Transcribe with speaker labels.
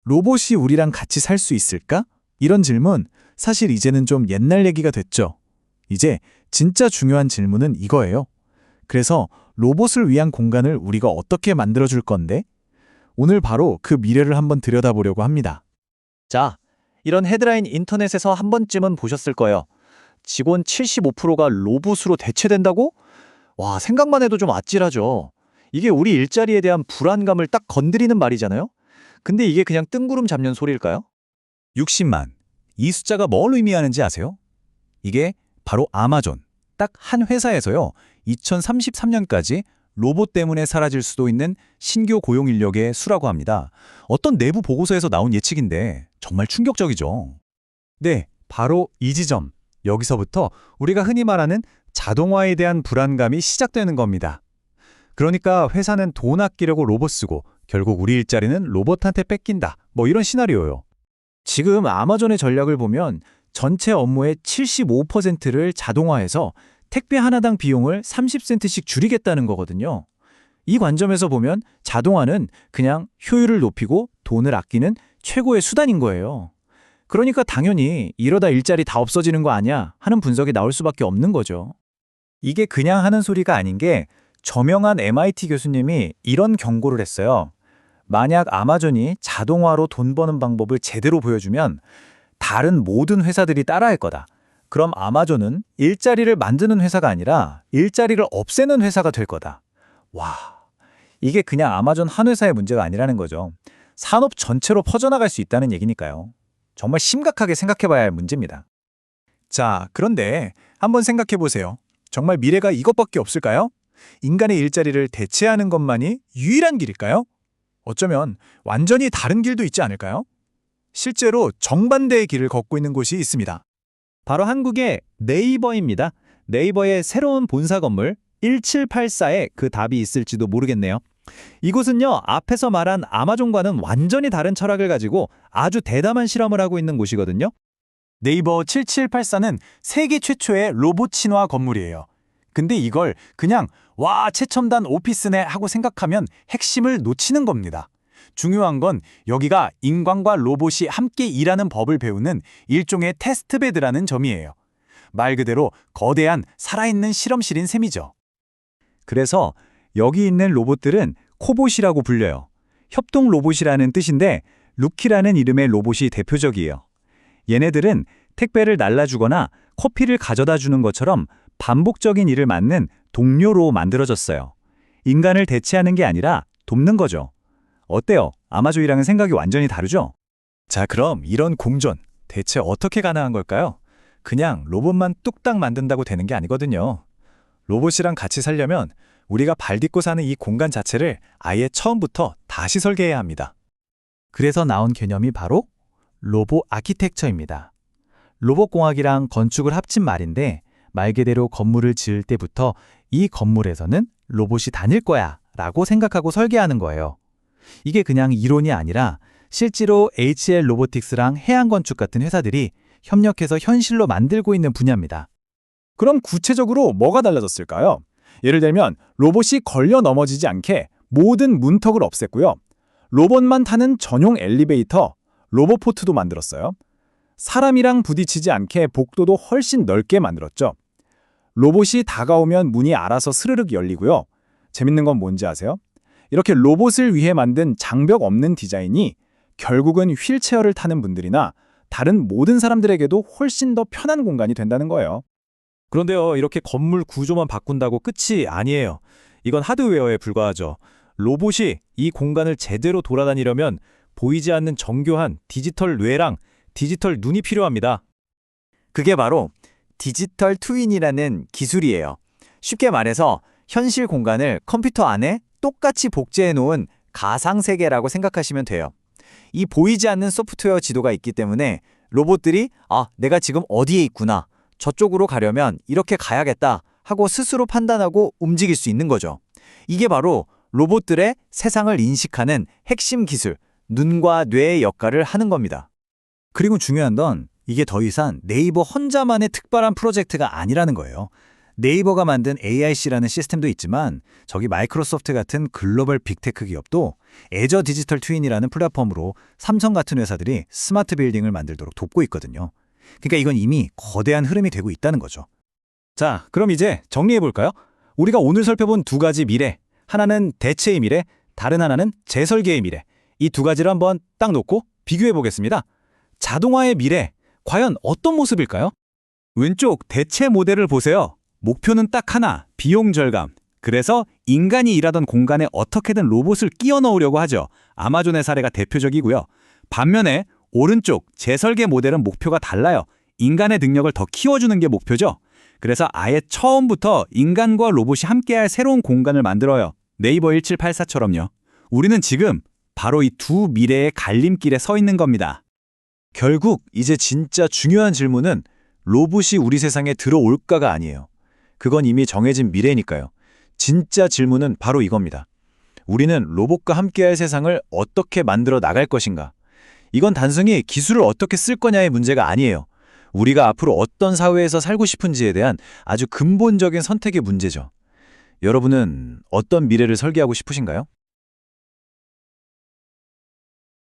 Speaker 1: 로봇이 우리랑 같이 살 수 있을까? 이런 질문, 사실 이제는 좀 옛날 얘기가 됐죠. 이제 진짜 중요한 질문은 이거예요. 그래서 로봇을 위한 공간을 우리가 어떻게 만들어줄 건데? 오늘 바로 그 미래를 한번 들여다보려고 합니다.
Speaker 2: 자, 이런 헤드라인 인터넷에서 한 번쯤은 보셨을 거예요. 직원 75%가 로봇으로 대체된다고? 와, 생각만 해도 좀 아찔하죠. 이게 우리 일자리에 대한 불안감을 딱 건드리는 말이잖아요. 근데 이게 그냥 뜬구름 잡는 소리일까요?
Speaker 3: 60만. 이 숫자가 뭘 의미하는지 아세요? 이게 바로 아마존, 딱 한 회사에서요. 2033년까지 로봇 때문에 사라질 수도 있는 신규 고용 인력의 수라고 합니다. 어떤 내부 보고서에서 나온 예측인데 정말 충격적이죠. 네, 바로 이 지점. 여기서부터 우리가 흔히 말하는 자동화에 대한 불안감이 시작되는 겁니다. 그러니까 회사는 돈 아끼려고 로봇 쓰고 결국 우리 일자리는 로봇한테 뺏긴다. 뭐 이런 시나리오요.
Speaker 1: 지금 아마존의 전략을 보면 전체 업무의 75%를 자동화해서 택배 하나당 비용을 30센트씩 줄이겠다는 거거든요. 이 관점에서 보면 자동화는 그냥 효율을 높이고 돈을 아끼는 최고의 수단인 거예요. 그러니까 당연히 이러다 일자리 다 없어지는 거 아니야 하는 분석이 나올 수밖에 없는 거죠.
Speaker 3: 이게 그냥 하는 소리가 아닌 게 저명한 MIT 교수님이 이런 경고를 했어요. 만약 아마존이 자동화로 돈 버는 방법을 제대로 보여주면 다른 모든 회사들이 따라할 거다. 그럼 아마존은 일자리를 만드는 회사가 아니라 일자리를 없애는 회사가 될 거다. 와, 이게 그냥 아마존 한 회사의 문제가 아니라는 거죠. 산업 전체로 퍼져나갈 수 있다는 얘기니까요. 정말 심각하게 생각해봐야 할 문제입니다.
Speaker 1: 자, 그런데 한번 생각해 보세요. 정말 미래가 이것밖에 없을까요? 인간의 일자리를 대체하는 것만이 유일한 길일까요? 어쩌면 완전히 다른 길도 있지 않을까요? 실제로 정반대의 길을 걷고 있는 곳이 있습니다.
Speaker 2: 바로 한국의 네이버입니다. 네이버의 새로운 본사 건물 1784에 그 답이 있을지도 모르겠네요. 이곳은요, 앞에서 말한 아마존과는 완전히 다른 철학을 가지고 아주 대담한 실험을 하고 있는 곳이거든요.
Speaker 1: 네이버 7784는 세계 최초의 로봇 친화 건물이에요. 근데 이걸 그냥 와, 최첨단 오피스네 하고 생각하면 핵심을 놓치는 겁니다. 중요한 건 여기가 인간과 로봇이 함께 일하는 법을 배우는 일종의 테스트베드라는 점이에요. 말 그대로 거대한 살아있는 실험실인 셈이죠.
Speaker 3: 그래서 여기 있는 로봇들은 코봇이라고 불려요. 협동 로봇이라는 뜻인데 루키라는 이름의 로봇이 대표적이에요. 얘네들은 택배를 날라주거나 커피를 가져다 주는 것처럼 반복적인 일을 맡는 동료로 만들어졌어요. 인간을 대체하는 게 아니라 돕는 거죠. 어때요? 아마존이랑은 생각이 완전히 다르죠? 자, 그럼 이런 공존, 대체 어떻게 가능한 걸까요? 그냥 로봇만 뚝딱 만든다고 되는 게 아니거든요. 로봇이랑 같이 살려면 우리가 발 딛고 사는 이 공간 자체를 아예 처음부터 다시 설계해야 합니다.
Speaker 1: 그래서 나온 개념이 바로 로봇 아키텍처입니다. 로봇공학이랑 건축을 합친 말인데 말 그대로 건물을 지을 때부터 이 건물에서는 로봇이 다닐 거야 라고 생각하고 설계하는 거예요. 이게 그냥 이론이 아니라 실제로 HL 로보틱스랑 해양건축 같은 회사들이 협력해서 현실로 만들고 있는 분야입니다. 그럼 구체적으로 뭐가 달라졌을까요? 예를 들면 로봇이 걸려 넘어지지 않게 모든 문턱을 없앴고요. 로봇만 타는 전용 엘리베이터, 로봇포트도 만들었어요. 사람이랑 부딪히지 않게 복도도 훨씬 넓게 만들었죠. 로봇이 다가오면 문이 알아서 스르륵 열리고요. 재밌는 건 뭔지 아세요? 이렇게 로봇을 위해 만든 장벽 없는 디자인이 결국은 휠체어를 타는 분들이나 다른 모든 사람들에게도 훨씬 더 편한 공간이 된다는 거예요.
Speaker 3: 그런데요, 이렇게 건물 구조만 바꾼다고 끝이 아니에요. 이건 하드웨어에 불과하죠. 로봇이 이 공간을 제대로 돌아다니려면 보이지 않는 정교한 디지털 뇌랑 디지털 눈이 필요합니다.
Speaker 2: 그게 바로 디지털 트윈이라는 기술이에요. 쉽게 말해서 현실 공간을 컴퓨터 안에 똑같이 복제해 놓은 가상세계라고 생각하시면 돼요. 이 보이지 않는 소프트웨어 지도가 있기 때문에 로봇들이 내가 지금 어디에 있구나, 저쪽으로 가려면 이렇게 가야겠다 하고 스스로 판단하고 움직일 수 있는 거죠. 이게 바로 로봇들의 세상을 인식하는 핵심 기술, 눈과 뇌의 역할을 하는 겁니다.
Speaker 3: 그리고 중요한 건 이게 더 이상 네이버 혼자만의 특별한 프로젝트가 아니라는 거예요.
Speaker 2: 네이버가 만든 AIC라는 시스템도 있지만 저기 마이크로소프트 같은 글로벌 빅테크 기업도 애저 디지털 트윈이라는 플랫폼으로 삼성 같은 회사들이 스마트 빌딩을 만들도록 돕고 있거든요. 그러니까 이건 이미 거대한 흐름이 되고 있다는 거죠.
Speaker 3: 자, 그럼 이제 정리해볼까요? 우리가 오늘 살펴본 두 가지 미래, 하나는 대체의 미래, 다른 하나는 재설계의 미래. 이 두 가지를 한번 딱 놓고 비교해보겠습니다. 자동화의 미래, 과연 어떤 모습일까요? 왼쪽 대체 모델을 보세요. 목표는 딱 하나, 비용 절감. 그래서 인간이 일하던 공간에 어떻게든 로봇을 끼워 넣으려고 하죠. 아마존의 사례가 대표적이고요. 반면에 오른쪽 재설계 모델은 목표가 달라요. 인간의 능력을 더 키워주는 게 목표죠. 그래서 아예 처음부터 인간과 로봇이 함께할 새로운 공간을 만들어요. 네이버 1784처럼요. 우리는 지금 바로 이 두 미래의 갈림길에 서 있는 겁니다.
Speaker 1: 결국 이제 진짜 중요한 질문은 로봇이 우리 세상에 들어올까가 아니에요. 그건 이미 정해진 미래니까요. 진짜 질문은 바로 이겁니다. 우리는 로봇과 함께할 세상을 어떻게 만들어 나갈 것인가? 이건 단순히 기술을 어떻게 쓸 거냐의 문제가 아니에요. 우리가 앞으로 어떤 사회에서 살고 싶은지에 대한 아주 근본적인 선택의 문제죠. 여러분은 어떤 미래를 설계하고 싶으신가요?